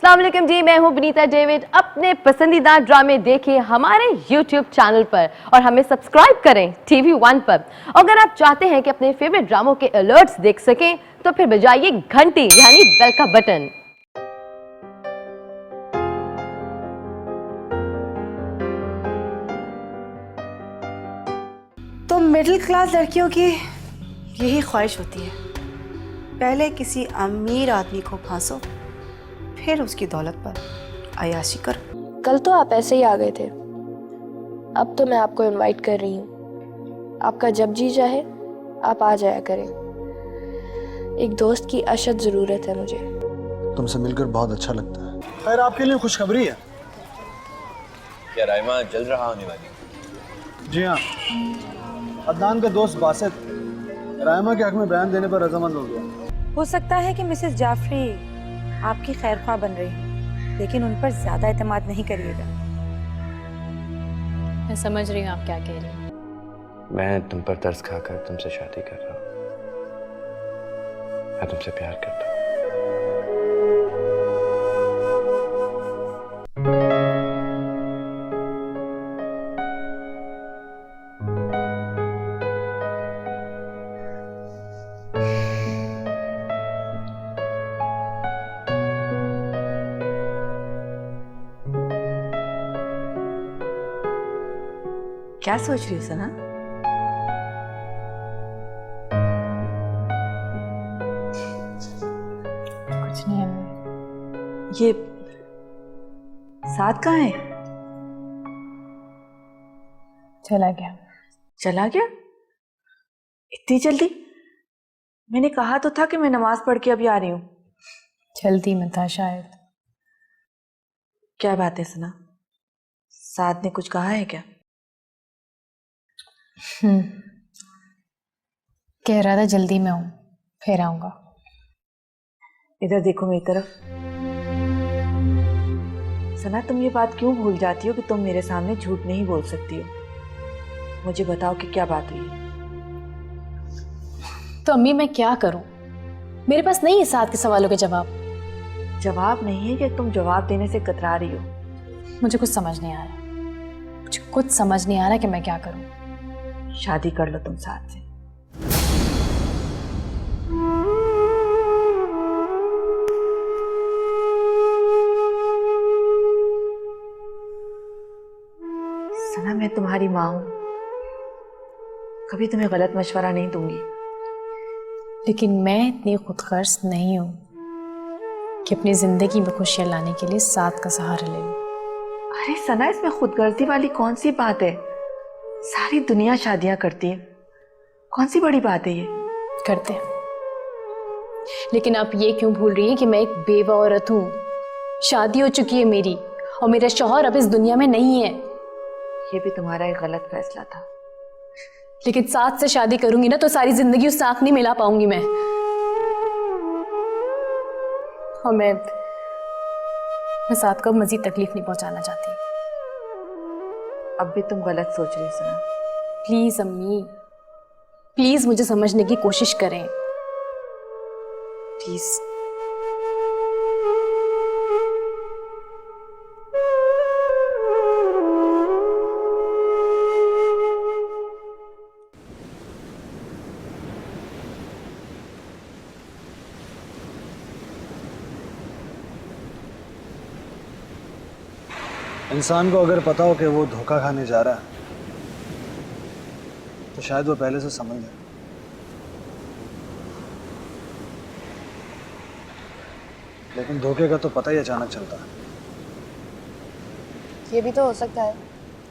अस्सलाम वालेकुम जी, मैं हूं विनीता डेविड। अपने पसंदीदा ड्रामे देखिए हमारे YouTube चैनल पर और हमें सब्सक्राइब करें TV1 पर। अगर आप चाहते हैं कि अपने फेवरेट ड्रामों के अलर्ट्स देख सकें तो फिर बजाइए घंटी यानी बेल का बटन। तो मिडिल क्लास लड़कियों की यही ख्वाहिश होती है, पहले किसी अमीर आदमी को फांसो, फिर उसकी दौलत पर अय्याशी करो। कल तो आप ऐसे ही आ गए थे, अब तो मैं आपको इनवाइट कर रही हूँ। आपका जब जी चाहे आप आ जाया करें। एक दोस्त की अशद ज़रूरत है मुझे। तुमसे मिलकर बहुत अच्छा लगता है। खैर, आपके लिए खुशखबरी है। क्या राइमा जल्द रहा होने वाली? जी हाँ, अदनान का दोस्त बासित राइमा के हक में बयान देने पर रजामंद हो गया। हो सकता है कि मिसेस जाफरी आपकी खैरख्वाह बन रही हैं, लेकिन उन पर ज्यादा एतमाद नहीं करिएगा। मैं समझ रही हूँ आप क्या कह रही हैं। मैं तुम पर तरस खाकर तुमसे शादी कर रहा हूँ। मैं तुमसे प्यार करता हूँ। क्या सोच रही हो सना? कुछ नहीं है। ये साथ कहाँ है? चला गया। चला गया इतनी जल्दी? मैंने कहा तो था कि मैं नमाज पढ़ के अभी आ रही हूँ। जल्दी में था शायद। क्या बात है सना, साथ ने कुछ कहा है क्या? कह रहा था जल्दी में हूँ, फिर आऊंगा। इधर देखो मेरी तरफ। सना, तुम ये बात क्यों भूल जाती हो कि तुम मेरे सामने झूठ नहीं बोल सकती हो? मुझे बताओ कि क्या बात हुई है। तो अम्मी मैं क्या करूं? मेरे पास नहीं है साथ के सवालों के जवाब। जवाब नहीं है कि तुम जवाब देने से कतरा रही हो? मुझे कुछ समझ नहीं आ रहा। मुझे कुछ समझ नहीं आ रहा कि मैं क्या करूं। शादी कर लो तुम साथ से। सना, मैं तुम्हारी माँ हूं, कभी तुम्हें गलत मशवरा नहीं दूंगी। लेकिन मैं इतनी खुदगर्ज नहीं हूं कि अपनी जिंदगी में खुशियां लाने के लिए साथ का सहारा ले लूं। अरे सना, इसमें खुदगर्जी वाली कौन सी बात है? सारी दुनिया शादियां करती है, कौन सी बड़ी बात है ये? करते हैं, लेकिन आप ये क्यों भूल रही हैं कि मैं एक बेवा औरत हूं। शादी हो चुकी है मेरी और मेरा शौहर अब इस दुनिया में नहीं है। ये भी तुम्हारा एक गलत फैसला था। लेकिन साथ से शादी करूंगी ना तो सारी जिंदगी उससे आंख नहीं मिला पाऊंगी मैं। और मैं साथ को मजीद तकलीफ नहीं पहुंचाना चाहती। अब भी तुम गलत सोच रही हो सना। प्लीज अम्मी, प्लीज मुझे समझने की कोशिश करें प्लीज। इंसान को अगर पता हो कि वो धोखा खाने जा रहा है तो शायद वो पहले से समझ जाए। लेकिन धोखे का तो पता ही अचानक चलता है। ये भी तो हो सकता है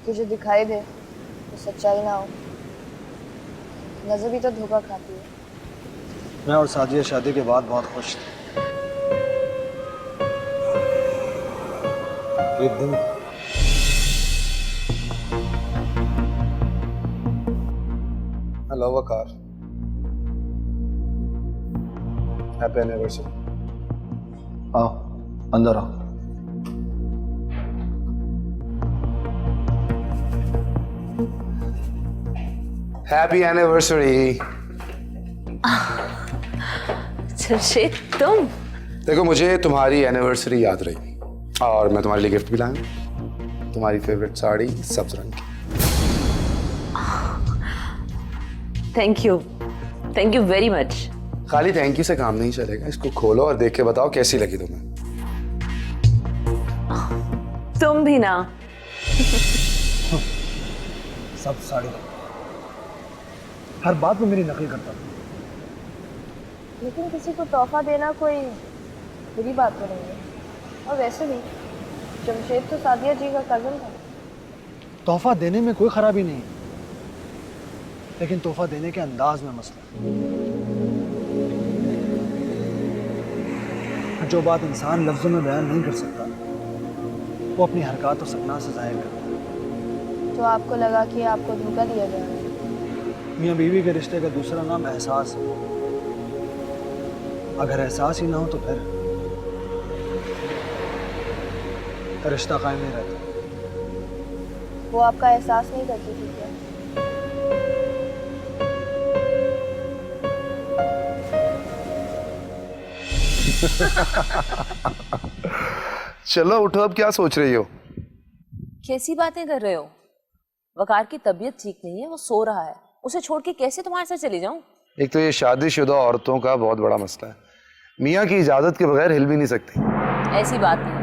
कि जो दिखाई दे वो सच्चाई ना हो। नजर भी तो धोखा खाती है। मैं और साजिया शादी के बाद बहुत खुश थे। एक दिन हेलो वकार, हैप्पी एनिवर्सरी। आओ अंदर आओ। Happy anniversary. जमशेद, तुम देखो, मुझे तुम्हारी एनिवर्सरी याद रही और मैं तुम्हारे लिए गिफ्ट भी लाया हूं। तुम्हारी फेवरेट साड़ी सब्ज रंग की। Thank you very much. खाली थैंक यू से काम नहीं चलेगा, इसको खोलो और देख के बताओ कैसी लगी तुम्हें। तुम भी ना। सब साड़ी हर बात में मेरी नकल करता था। लेकिन किसी को तोहफा देना कोई बुरी बात तो नहीं है। और वैसे भी जमशेद तो सादिया जी का कजन था। तोहफा देने में कोई खराबी नहीं है, लेकिन तोहफा देने के अंदाज में मसला है। जो बात इंसान लफ्जों में बयान नहीं कर सकता, वो अपनी हरकत और सकना से जाहिर करता है। तो आपको लगा कि आपको धोखा दिया जा रहा है? मियाँ बीवी के रिश्ते का दूसरा नाम एहसास है। अगर एहसास ही ना हो तो फिर रिश्ता कायम नहीं रहता। वो आपका एहसास नहीं करती थी क्या? चलो उठो, अब क्या सोच रही हो? कैसी बातें कर रहे हो? वकार की तबीयत ठीक नहीं है, वो सो रहा है। उसे छोड़ के कैसे तुम्हारे साथ चली जाऊं? एक तो ये शादीशुदा औरतों का बहुत बड़ा मसला है, मियाँ की इजाजत के बगैर हिल भी नहीं सकती। ऐसी बात नहीं है।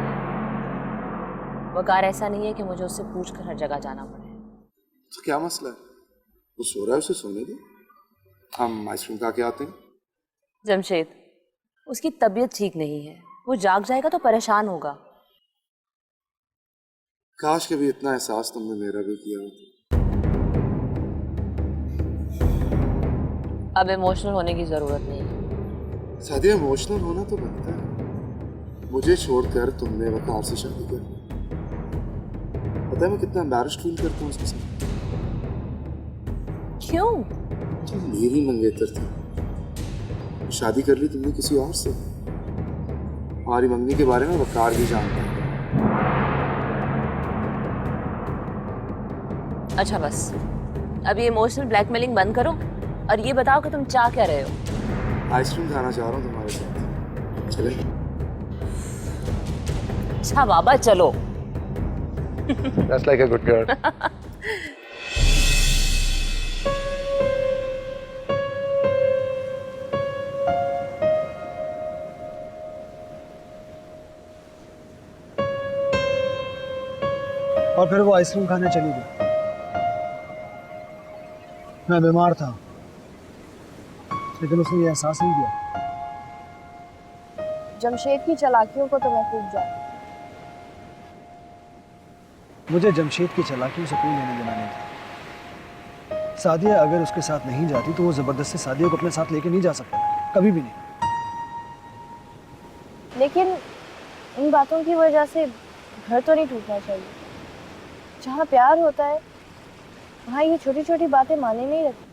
वकार ऐसा नहीं है कि मुझे उससे पूछ कर हर जगह जाना पड़े। तो क्या मसला है? वो सो रहा है, उसे सोने दो, हम आइसक्रीम खा के आते हैं। जमशेद, उसकी तबीयत ठीक नहीं है, वो जाग जाएगा तो परेशान होगा। काश कभी इतना एहसास तुमने मेरा भी किया होता। अब इमोशनल होने की जरूरत नहीं है। सादिया, इमोशनल होना तो बनता है। मुझे छोड़कर तुमने वकार से शादी कर ली। पता है मैं कितना एम्बैरेस्ड फील करता हूँ उसके साथ। क्यों? तो मेरी मंगेतर थी, शादी कर ली तुमने किसी और से। हमारी मंगनी के बारे में वकार भी जानता है। अच्छा बस, अब ये इमोशनल ब्लैकमेलिंग बंद करो और ये बताओ कि तुम चाह क्या रहे हो? आइसक्रीम खाना चाह रहा हूँ तुम्हारे साथ, चले? अच्छा बाबा, चलो। That's like a good girl. और फिर वो आइसक्रीम खाने चली गई। मैं बीमार था, लेकिन उसने ये एहसास नहीं किया। जमशेद की चालाकियों को तो मैं खूब जानती। मुझे जमशेद की चालाकियों से कोई लेना देना नहीं था। सादिया अगर उसके साथ नहीं जाती तो वो जबरदस्ती सादिया को अपने साथ लेके नहीं जा सकता, कभी भी नहीं। लेकिन इन बातों की वजह से घर तो नहीं टूटना चाहिए। जहाँ प्यार होता है वहाँ ये छोटी छोटी बातें माने नहीं रखती।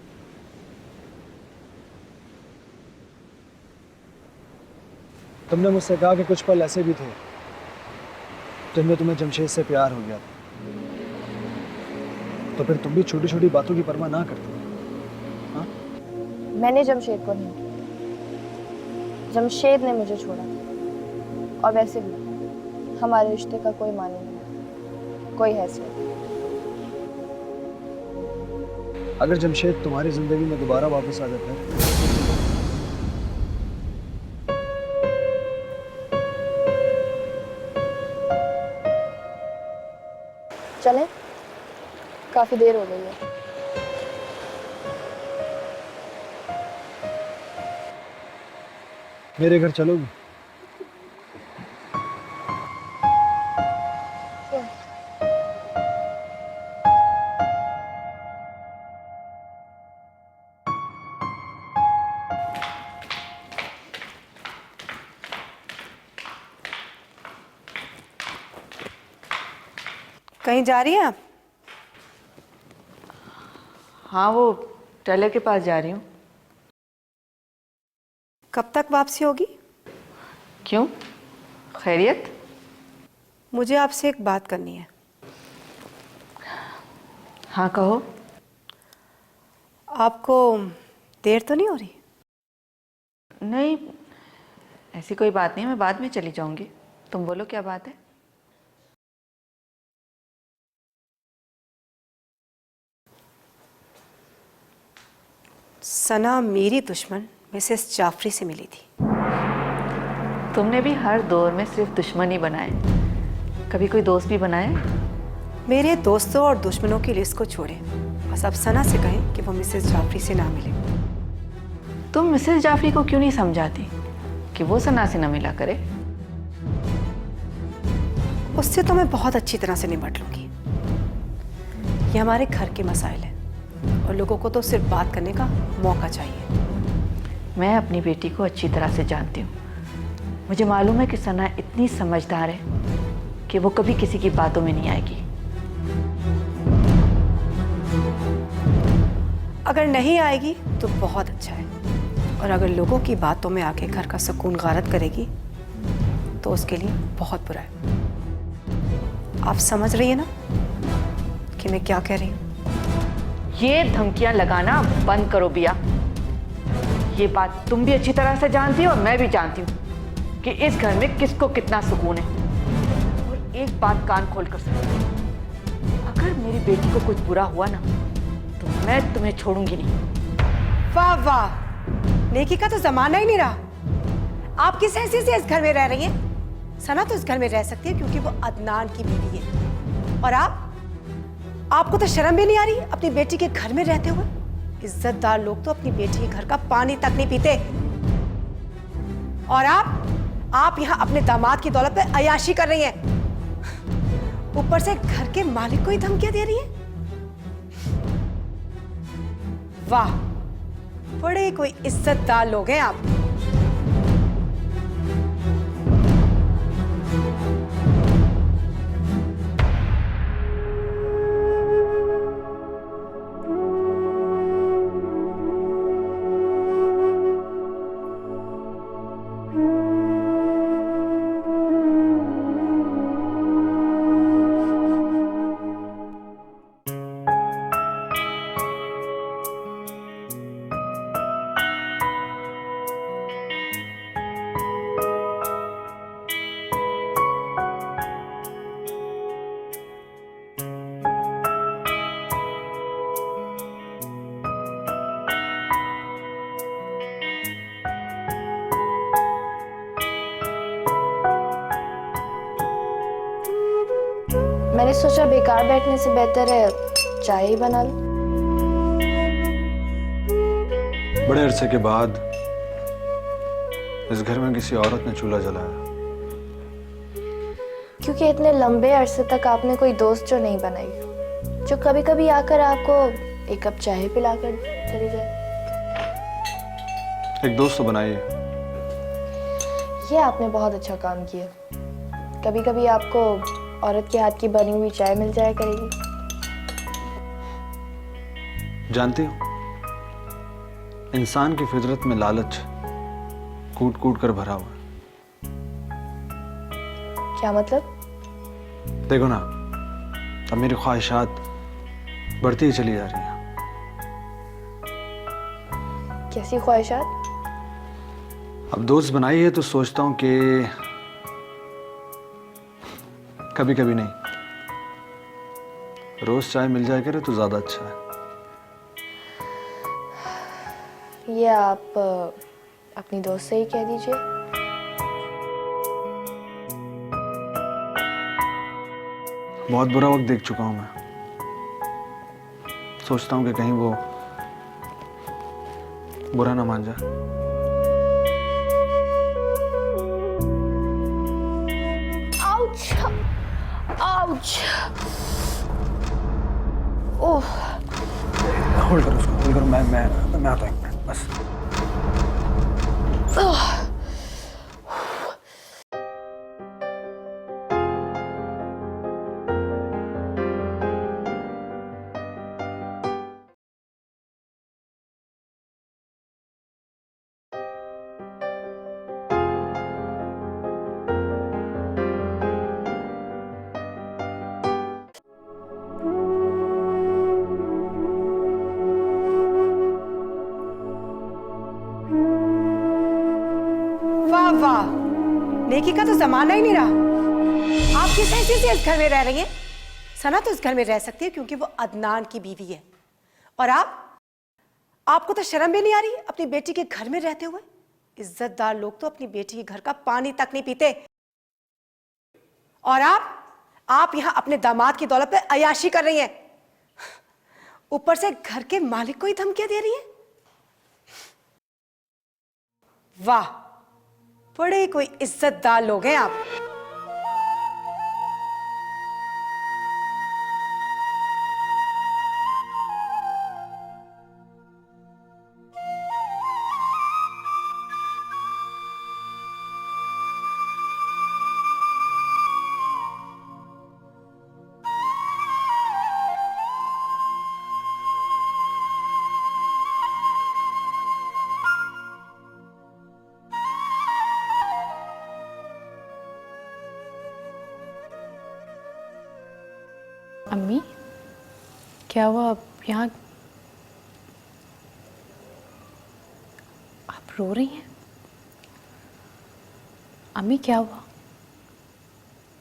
तुमने मुझसे कहा कि कुछ पल ऐसे भी थे जिनमें तुम्हें जमशेद से प्यार हो गया था, तो फिर तुम भी छोटी छोटी बातों की परवाह ना करते। हाँ? मैंने जमशेद को नहीं किया, जमशेद ने मुझे छोड़ा। और वैसे भी हमारे रिश्ते का कोई माने नहीं, कोई हैसियत। अगर जमशेद तुम्हारी जिंदगी में दोबारा वापस आ जाता है चलें? काफी देर हो गई है। मेरे घर चलोगी? कहीं जा रही हैं आप? हाँ, वो टेलर के पास जा रही हूँ। कब तक वापसी होगी? क्यों, खैरियत? मुझे आपसे एक बात करनी है। हाँ कहो। आपको देर तो नहीं हो रही? नहीं, ऐसी कोई बात नहीं, मैं बाद में चली जाऊंगी। तुम बोलो क्या बात है? सना मेरी दुश्मन मिसेस जाफरी से मिली थी। तुमने भी हर दौर में सिर्फ दुश्मन ही बनाए, कभी कोई दोस्त भी बनाए? मेरे दोस्तों और दुश्मनों की लिस्ट को छोड़े, बस अब सना से कहें कि वो मिसेस जाफरी से ना मिले। तुम मिसेस जाफरी को क्यों नहीं समझाती कि वो सना से न मिला करे? उससे तो मैं बहुत अच्छी तरह से निपट लूंगी। ये हमारे घर के मसाइल हैं और लोगों को तो सिर्फ बात करने का मौका चाहिए। मैं अपनी बेटी को अच्छी तरह से जानती हूँ। मुझे मालूम है कि सना इतनी समझदार है कि वो कभी किसी की बातों में नहीं आएगी। अगर नहीं आएगी तो बहुत अच्छा है, और अगर लोगों की बातों में आके घर का सुकून गारत करेगी तो उसके लिए बहुत बुरा है। आप समझ रही है ना कि मैं क्या कह रही हूँ? ये धमकियां लगाना बंद करो बिया। ये बात तुम भी अच्छी तरह से जानती हो और मैं भी जानती हूँ कि इस घर में किसको कितना सुकून है। और एक बात कान खोल कर सुनो, अगर मेरी बेटी को कुछ बुरा हुआ ना तो मैं तुम्हें छोड़ूंगी नहीं। वाह वाह, नेकी का तो जमाना ही नहीं रहा। आप किस हैसियत से इस घर में रह रही हैं? सना तो इस घर में रह सकती है क्योंकि वो अदनान की बीवी है, और आपको तो शर्म भी नहीं आ रही अपनी बेटी के घर में रहते हुए? इज्जतदार लोग तो अपनी बेटी के घर का पानी तक नहीं पीते, और आप यहाँ अपने दामाद की दौलत पे अयाशी कर रही हैं। ऊपर से घर के मालिक को ही धमकियां दे रही हैं। वाह, बड़े कोई इज्जतदार लोग हैं आप। मैंने सोचा बेकार बैठने से बेहतर है चाय ही बना लूं। बड़े अरसे के बाद इस घर में किसी औरत ने चूल्हा जलाया। क्योंकि इतने लंबे अरसे तक आपने कोई दोस्त जो नहीं बनाई, जो कभी कभी आकर आपको एक कप चाय पिलाकर चली जाए। एक दोस्त तो बनाइए। ये आपने बहुत अच्छा काम किया। कभी कभी आपको औरत के हाथ की बनी हुई चाय मिल जाया करेगी। जानती हो, इंसान की फितरत में लालच कूट कूट कर भरा हुआ है। क्या मतलब? देखो ना, अब मेरी ख्वाहिशात बढ़ती ही चली जा रही हैं। कैसी ख्वाहिशात? अब दोस्त बनाई है तो सोचता हूं कि कभी कभी नहीं, रोज चाय मिल जाए करे तो ज्यादा अच्छा है। ये आप अपनी दोस्त से ही कह दीजिए। बहुत बुरा वक्त देख चुका हूं मैं। सोचता हूं कि कहीं वो बुरा ना मान जाए। आउच! ओह! होल्ड करो उसको, होल्ड करो। मैं आता हूं, बस। वाह, नेकी का तो जमाना ही नहीं रहा। आप किस हैसियत से इस घर में रह रही हैं? सना तो इस घर में रह सकती है क्योंकि वो अदनान की बीवी है। और आपको तो शर्म भी नहीं आ रही अपनी बेटी के घर में रहते हुए? इज्जतदार लोग तो अपनी बेटी के घर का पानी तक नहीं पीते। और आप यहां अपने दामाद की दौलत पे अयाशी कर रही हैं, ऊपर से घर के मालिक को ही धमकियां दे रही हैं। वाह, बड़े कोई इज्जतदार लोग हैं आप। अम्मी, क्या हुआ? आप यहाँ आप रो रही हैं? अम्मी क्या हुआ?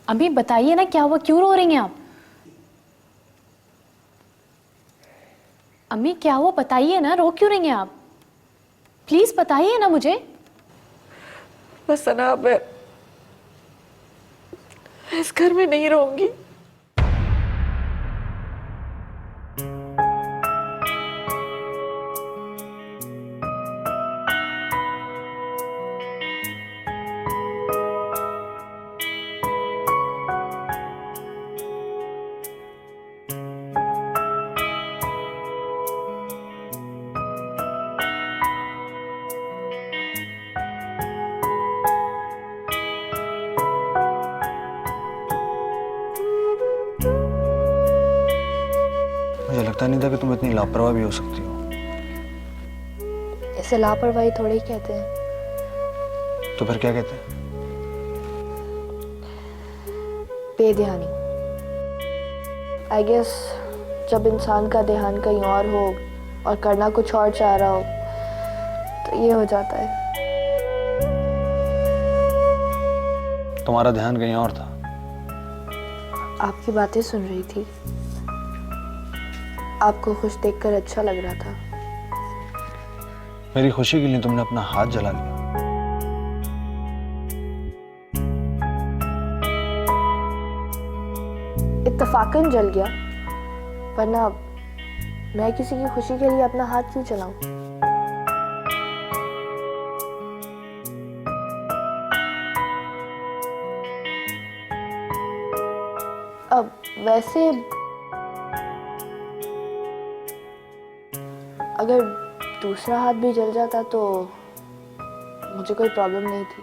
अम्मी बताइए ना, क्या हुआ? क्यों रो रही हैं आप? अम्मी क्या हुआ? बताइए ना, रो क्यों रही हैं आप? प्लीज बताइए ना मुझे। बस सना, मैं इस घर में नहीं रहूंगी। मुझे लगता नहीं था कि तुम इतनी लापरवाह भी हो सकती हो। इसे लापरवाही थोड़ी कहते हैं। तो फिर क्या कहते हैं? बेध्यानी। आई गेस जब इंसान का ध्यान कहीं और हो और करना कुछ और चाह रहा हो तो ये हो जाता है। तुम्हारा ध्यान कहीं और था। आपकी बातें सुन रही थी, आपको खुश देखकर अच्छा लग रहा था। मेरी खुशी के लिए तुमने अपना हाथ जला लिया। इत्तफाकन जल गया, वरना मैं किसी की खुशी के लिए अपना हाथ क्यों जलाऊं? अब वैसे अगर दूसरा हाथ भी जल जाता तो मुझे कोई प्रॉब्लम नहीं थी।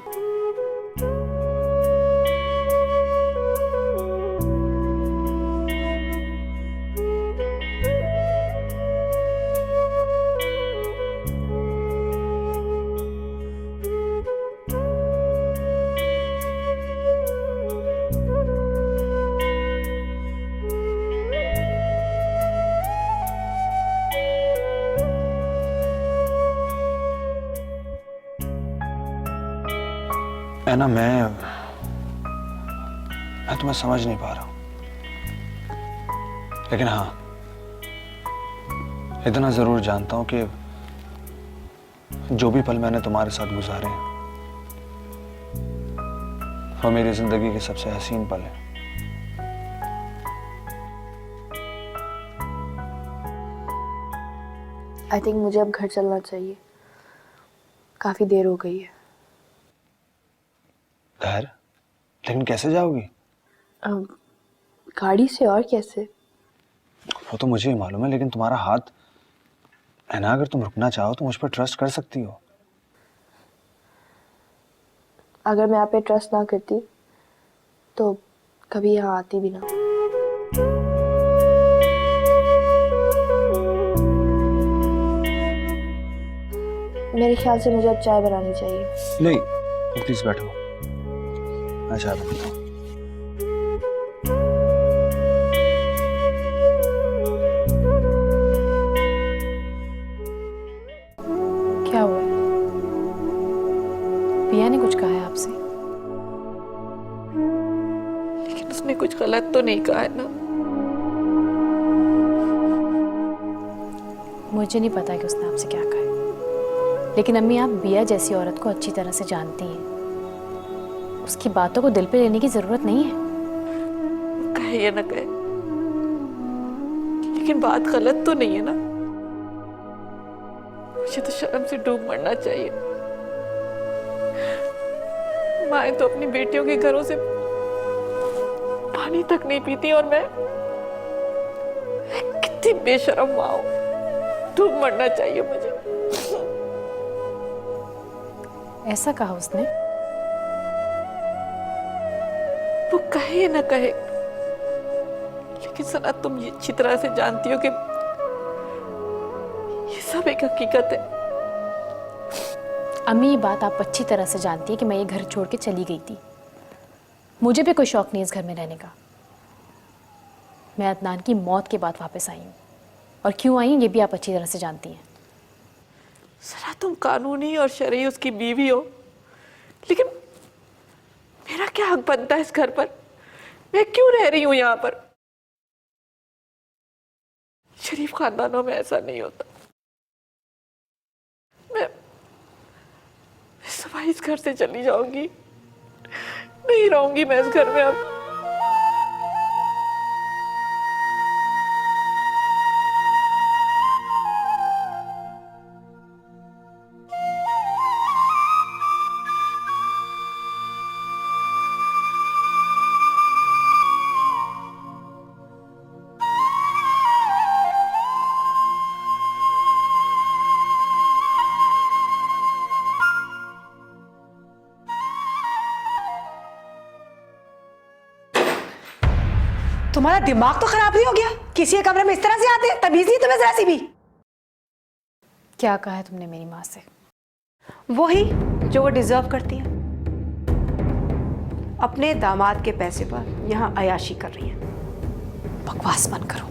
ऐना, मैं तुम्हें समझ नहीं पा रहा हूं, लेकिन हाँ, इतना जरूर जानता हूं कि जो भी पल मैंने तुम्हारे साथ गुजारे हैं वो मेरी जिंदगी के सबसे हसीन पल है। आई थिंक मुझे अब घर चलना चाहिए, काफी देर हो गई है। घर? लेकिन कैसे जाओगी? गाड़ी से, और कैसे? वो तो मुझे ही मालूम है, लेकिन तुम्हारा हाथ है ना, अगर तुम रुकना चाहो तो मुझ पर ट्रस्ट कर सकती हो। अगर मैं आप पे ट्रस्ट ना करती तो कभी यहाँ आती भी ना। मेरे ख्याल से मुझे अब चाय बनानी चाहिए। नहीं, प्लीज बैठो, मैं चाय बनाता हूँ। क्या हुआ? पिया ने कुछ कहा है आपसे? उसने कुछ गलत तो नहीं कहा है ना? मुझे नहीं पता कि उसने आपसे क्या कहा है, लेकिन अम्मी आप बिया जैसी औरत को अच्छी तरह से जानती हैं। उसकी बातों को दिल पे लेने की जरूरत नहीं है। कहे या ना कहे, लेकिन बात गलत तो नहीं है ना? मुझे तो शर्म से डूब मरना चाहिए। माए तो अपनी बेटियों के घरों से पानी तक नहीं पीती और मैं कितनी बेशर्म माँ हूं। डूब मरना चाहिए मुझे। ऐसा कहा उसने? वो कहे या ना कहे, लेकिन सना तुम ये अच्छी तरह से जानती हो कि ये सब एक हकीकत है। अम्मी ये बात आप अच्छी तरह से जानती है कि मैं ये घर छोड़ के चली गई थी। मुझे भी कोई शौक नहीं इस घर में रहने का। मैं अदनान की मौत के बाद वापस आई हूँ, और क्यों आई ये भी आप अच्छी तरह से जानती हैं। सना तुम कानूनी और शरई उसकी बीवी हो, लेकिन मेरा क्या हक बनता है इस घर पर? मैं क्यों रह रही हूं यहाँ पर? शरीफ खानदानों में ऐसा नहीं होता। मैं सुबह इस घर से चली जाऊंगी, नहीं रहूंगी मैं इस घर में अब। तुम्हारा दिमाग तो खराब नहीं हो गया? किसी के कमरे में इस तरह से आते हैं? तमीज नहीं तुम्हें जरा सी भी? क्या कहा है तुमने मेरी माँ से? वही जो वो डिजर्व करती है। अपने दामाद के पैसे पर यहाँ अयाशी कर रही है। बकवास बंद करो।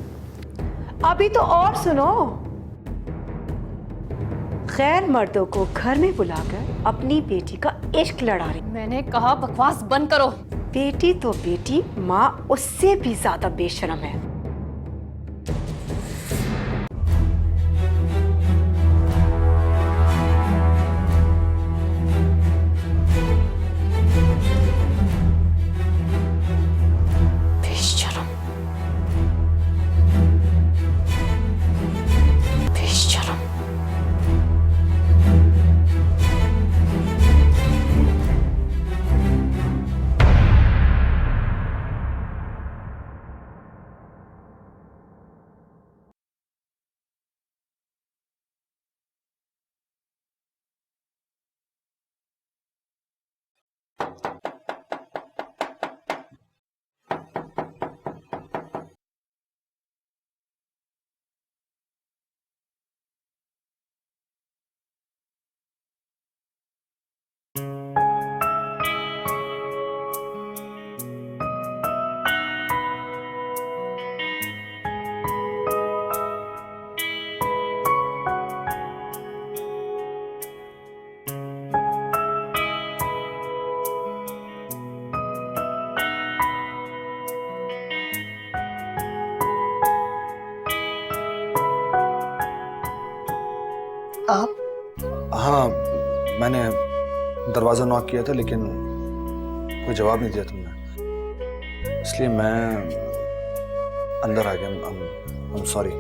अभी तो और सुनो। गैर मर्दों को घर में बुलाकर अपनी बेटी का इश्क लड़ा रही। मैंने कहा बकवास बंद करो। बेटी तो बेटी, माँ उससे भी ज्यादा बेशर्म है। बेशर्म, बेशर्म। आप? हाँ, मैंने दरवाज़ा नॉक किया था लेकिन कोई जवाब नहीं दिया तुमने, इसलिए मैं अंदर आ गया। I'm sorry।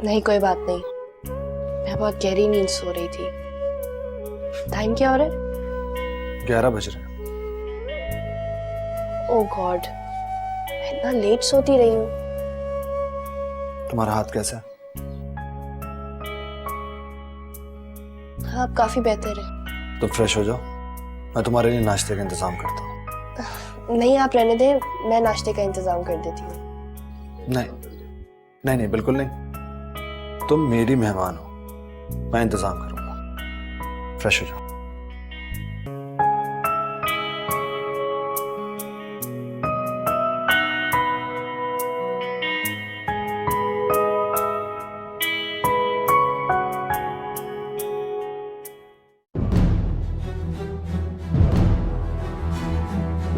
नहीं, कोई बात नहीं। मैं बहुत गहरी नींद सो रही थी। टाइम क्या हो रहा है? 11 बज रहे हैं। ओह गॉड, मैं इतना लेट सोती रही हूँ। तुम्हारा हाथ कैसा है? हाँ, अब काफी बेहतर है। तो फ्रेश हो जाओ, मैं तुम्हारे लिए नाश्ते का इंतजाम करता हूँ। नहीं, आप रहने दें, मैं नाश्ते का इंतजाम कर देती हूँ। नहीं नहीं नहीं, बिल्कुल नहीं। तुम मेरी मेहमान हो, मैं इंतजाम करूंगा। फ्रेश हो जाओ।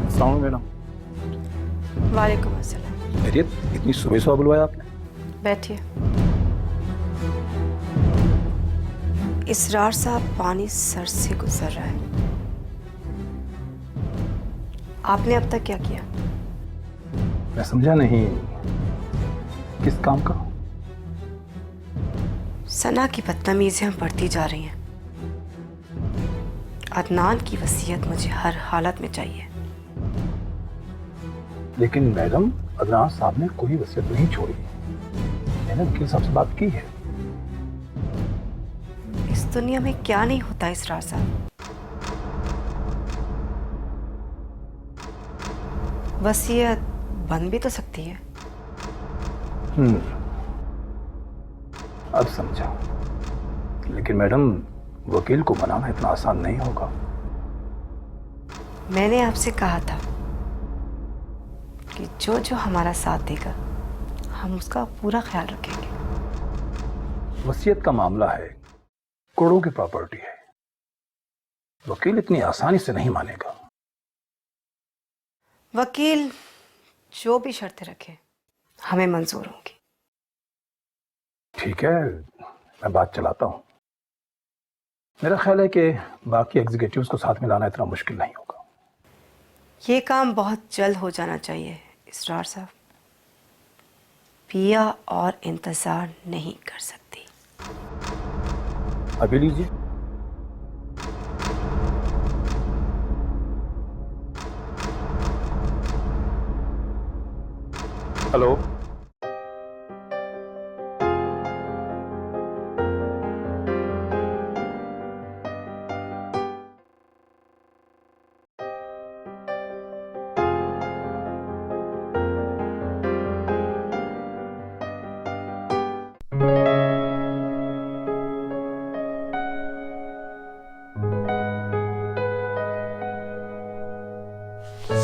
अस्सलाम वालेकुम मैडम। वालेकुम अस्सलाम। खैरियत? इतनी सुबह सुबह बुलवाया आपने? बैठिए। इसरार साहब, पानी सर से गुजर रहा है। आपने अब तक क्या किया? मैं समझा नहीं, किस काम का? सना की बदतमीजियां बढ़ती जा रही हैं। अदनान की वसीयत मुझे हर हालत में चाहिए। लेकिन मैडम, अदनान साहब ने कोई वसीयत नहीं छोड़ी। मैंने वकील साहब से बात की है। इस दुनिया में क्या नहीं होता इसरार साहब। वसीयत बन भी तो सकती है। अब समझा। लेकिन मैडम, वकील को मनाना इतना आसान नहीं होगा। मैंने आपसे कहा था कि जो जो हमारा साथ देगा हम उसका पूरा ख्याल रखेंगे। वसीयत का मामला है, करोड़ों की प्रॉपर्टी है। वकील इतनी आसानी से नहीं मानेगा। वकील जो भी शर्तें रखे हमें मंजूर होंगी। ठीक है, मैं बात चलाता हूं। मेरा ख्याल है कि बाकी एग्जीक्यूटिव्स को साथ में लाना इतना मुश्किल नहीं होगा। ये काम बहुत जल्द हो जाना चाहिए इसरार साहब। पिया और इंतजार नहीं कर सकती। अभी लीजिए। हेलो।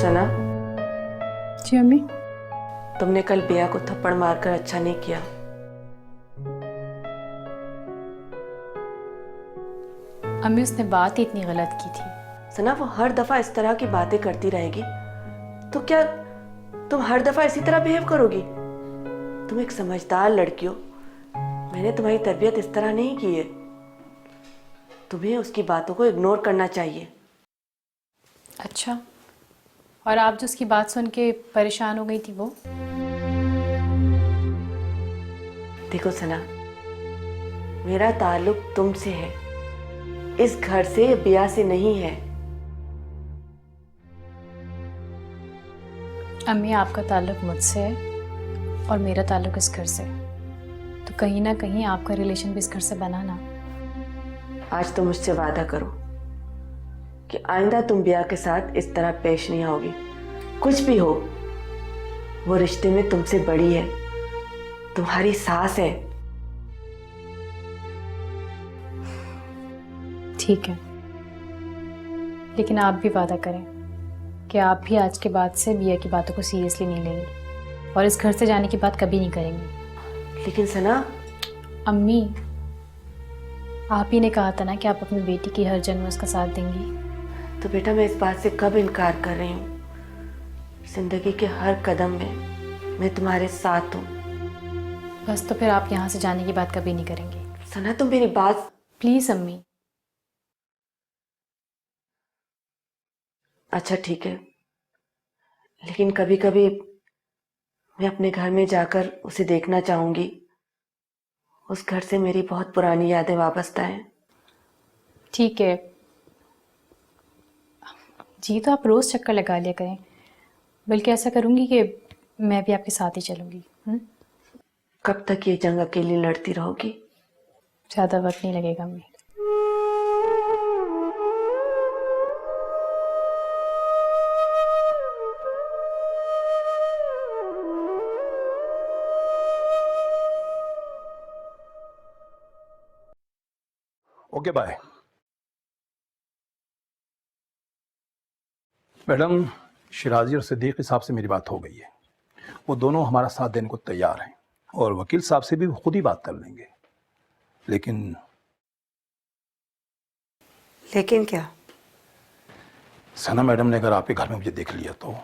सना, जी अम्मी। तुमने कल बिया को थप्पड़ मारकर अच्छा नहीं किया। अम्मी, उसने बात ही इतनी गलत की थी। सना, वो हर दफा इस तरह की बातें करती रहेगी तो क्या तुम हर दफा इसी तरह बिहेव करोगी? तुम एक समझदार लड़की हो। मैंने तुम्हारी तरबियत इस तरह नहीं की है। तुम्हें उसकी बातों को इग्नोर करना चाहिए। अच्छा, और आप जो उसकी बात सुन के परेशान हो गई थी वो? देखो सना, मेरा ताल्लुक तुमसे है, इस घर से, बिया से नहीं है। अम्मी, आपका ताल्लुक मुझसे है और मेरा ताल्लुक इस घर से, तो कहीं ना कहीं आपका रिलेशन भी इस घर से बना ना। आज तुम मुझसे वादा करो कि आइंदा तुम बिया के साथ इस तरह पेश नहीं आओगी। कुछ भी हो, वो रिश्ते में तुमसे बड़ी है, तुम्हारी सास है। ठीक है, लेकिन आप भी वादा करें कि आप भी आज के बाद से बिया की बातों को सीरियसली नहीं लेंगे और इस घर से जाने की बात कभी नहीं करेंगे। लेकिन सना, अम्मी, आप ही ने कहा था ना कि आप अपनी बेटी की हर जन्म में उसका साथ देंगी। तो बेटा, मैं इस बात से कब इनकार कर रही हूँ? जिंदगी के हर कदम में मैं तुम्हारे साथ हूँ। बस तो फिर आप यहाँ से जाने की बात कभी नहीं करेंगे। सना, तुम मेरी बात। प्लीज़ अम्मी। अच्छा ठीक है, लेकिन कभी कभी मैं अपने घर में जाकर उसे देखना चाहूंगी। उस घर से मेरी बहुत पुरानी यादें वाबस्ता हैं। ठीक है जी, तो आप रोज़ चक्कर लगा लिया करें। बल्कि ऐसा करूँगी कि मैं भी आपके साथ ही चलूँगी। कब तक ये जंग अकेली लड़ती रहोगी? ज़्यादा वक्त नहीं लगेगा अम्मी। Okay bye. मैडम, शिराजी और सिद्दीकी साहब से मेरी बात हो गई है। वो दोनों हमारा साथ देने को तैयार हैं और वकील साहब से भी वो खुद ही बात कर लेंगे। लेकिन लेकिन क्या? सना मैडम ने अगर आपके घर में मुझे देख लिया तो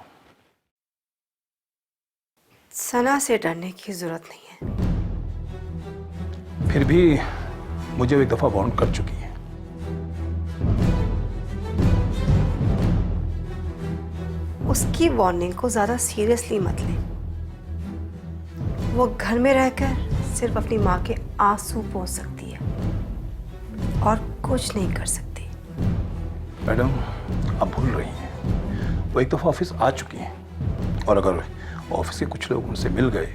सना से डरने की जरूरत नहीं है। फिर भी मुझे वो एक दफा वार्न कर चुकी है। उसकी वार्निंग को ज्यादा सीरियसली मत लें। वो घर में रहकर सिर्फ अपनी माँ के आंसू पोंछ सकती है और कुछ नहीं कर सकती। मैडम, आप भूल रही हैं, वो एक दफा ऑफिस आ चुकी हैं और अगर ऑफिस के कुछ लोग उनसे मिल गए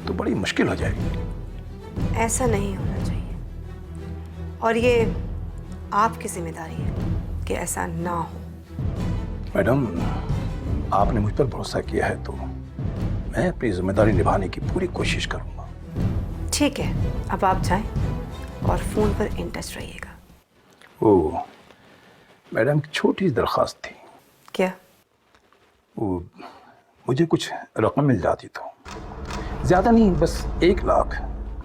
तो बड़ी मुश्किल हो जाएगी। ऐसा नहीं होना चाहिए और ये आपकी जिम्मेदारी है कि ऐसा ना हो। मैडम, आपने मुझ पर भरोसा किया है तो मैं अपनी जिम्मेदारी निभाने की पूरी कोशिश करूंगा। ठीक है, अब आप जाएं और फोन पर इन टच रहिएगा। ओ मैडम, एक छोटी सी दरख्वास्त थी। क्या? वो मुझे कुछ रकम मिल जाती तो, ज्यादा नहीं, बस 1 लाख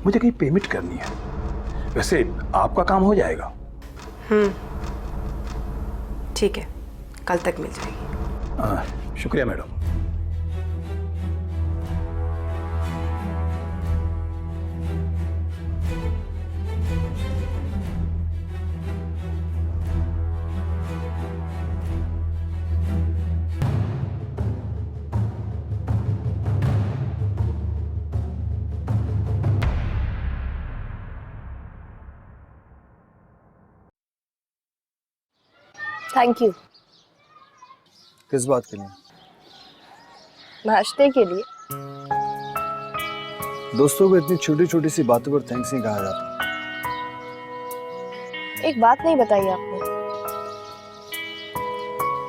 मुझे कहीं पेमेंट करनी है। वैसे आपका काम हो जाएगा। ठीक है, कल तक मिल जाएगी। शुक्रिया मैडम। Thank you. किस बात के लिए? नाश्ते के लिए। दोस्तों को इतनी छोटी छोटी सी बातों पर थैंक्स नहीं कहा जाता। एक बात नहीं बताई आपने।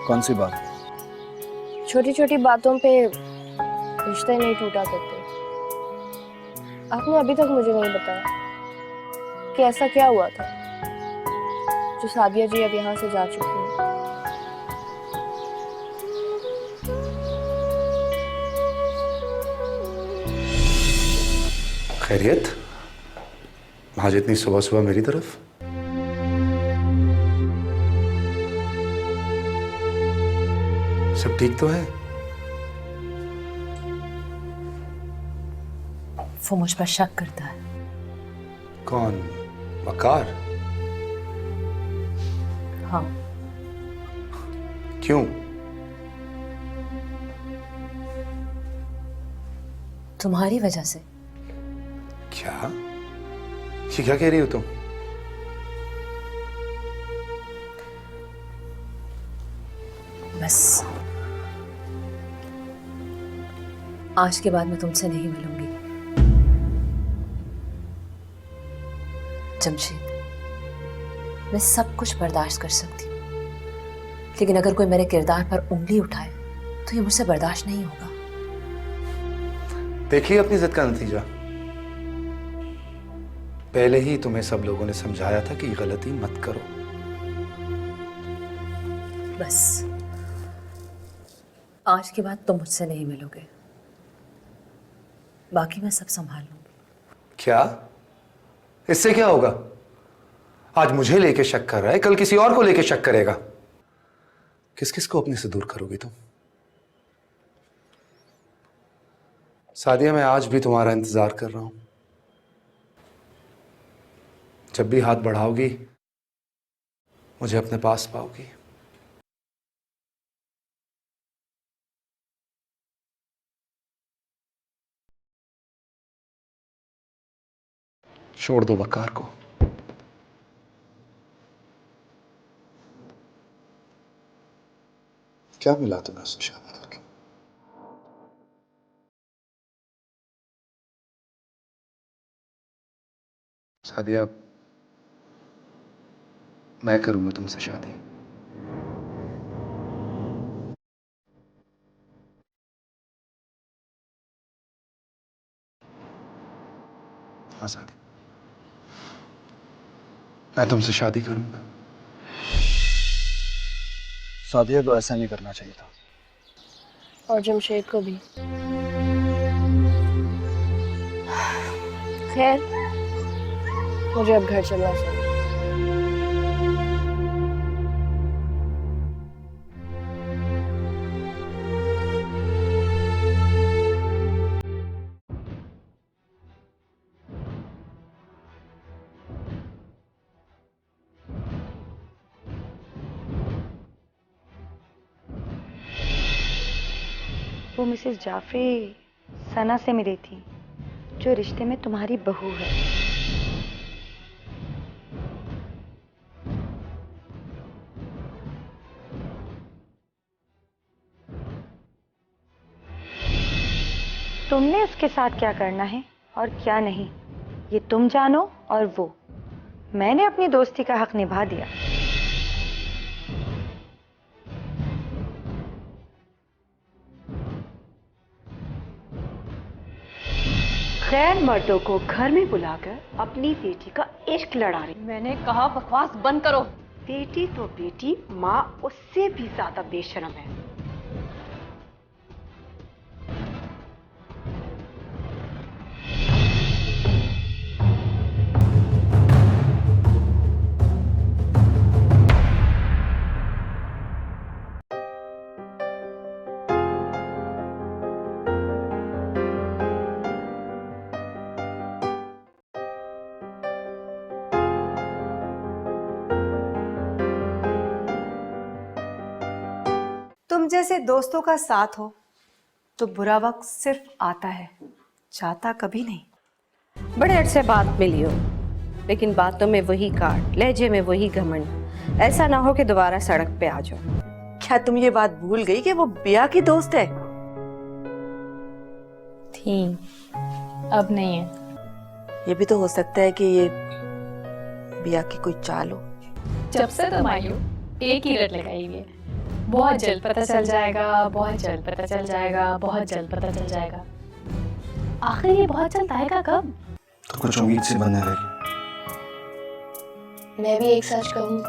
कौन सी बात? छोटी छोटी बातों पे रिश्ते नहीं टूटा करते। आपने अभी तक मुझे नहीं बताया कि ऐसा क्या हुआ था जो सादिया जी अब यहाँ से जा चुकी हैं। खैरियत? आज इतनी सुबह सुबह मेरी तरफ? सब ठीक तो है? वो मुझ पर शक करता है। कौन? वकार? हाँ। क्यों? तुम्हारी वजह से। क्या? ये क्या कह रही हो तुम? बस आज के बाद मैं तुमसे नहीं मिलूंगी। जमशेद, मैं सब कुछ बर्दाश्त कर सकती हूँ, लेकिन अगर कोई मेरे किरदार पर उंगली उठाए तो ये मुझसे बर्दाश्त नहीं होगा। देखिए अपनी जिद का नतीजा। पहले ही तुम्हें सब लोगों ने समझाया था कि ये गलती मत करो। बस आज के बाद तुम मुझसे नहीं मिलोगे, बाकी मैं सब संभाल लूंगी। क्या? इससे क्या होगा? आज मुझे लेके शक कर रहा है, कल किसी और को लेके शक करेगा। किस किस को अपने से दूर करोगी तुम? सादिया, मैं आज भी तुम्हारा इंतजार कर रहा हूं। जब भी हाथ बढ़ाओगी मुझे अपने पास पाओगी। छोड़ दो वकार को। क्या मिला तुम्हें उससे शादी करके? सादिया, मैं करूंगा तुमसे शादी। हाँ सादिया, मैं तुमसे शादी करूंगा। सादिया को ऐसा नहीं करना चाहिए था। और जमशेद को भी। खैर, मुझे अब घर चलना चाहिए। वो मिसेस जाफरी सना से मिली थी, जो रिश्ते में तुम्हारी बहू है। तुमने उसके साथ क्या करना है और क्या नहीं, ये तुम जानो और वो। मैंने अपनी दोस्ती का हक निभा दिया। गैर मर्दों को घर में बुलाकर अपनी बेटी का इश्क लड़ा रही। मैंने कहा बकवास बंद करो। बेटी तो बेटी, माँ उससे भी ज्यादा बेशर्म है। तुम जैसे दोस्तों का साथ हो तो बुरा वक्त सिर्फ आता है, जाता कभी नहीं। बड़े अरसे बाद मिली हो, लेकिन बातों में वही काट, लहजे में वही घमंड। ऐसा ना हो कि दोबारा सड़क पे आ जाओ। क्या तुम ये बात भूल गई कि वो बिया की दोस्त है? थी, अब नहीं है। ये भी तो हो सकता है कि ये बिया की कोई चाल हो। जब से तुम आई हो एक ही रट लगाई हुई है, बहुत जल्द पता चल जाएगा, बहुत जल्द पता चल जाएगा, बहुत जल्द पता चल जाएगा। आखिर ये बहुत जल्द आएगा कब? तो कुछ उम्मीद से बनने लगी। मैं भी एक सच कहूँ,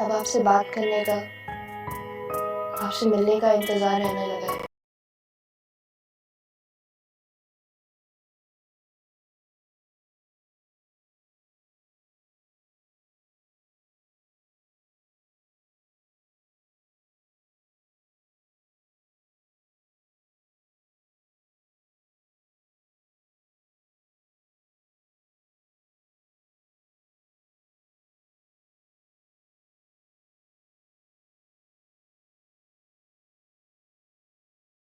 अब आपसे बात करने का, आपसे मिलने का इंतजार रहने लगा है।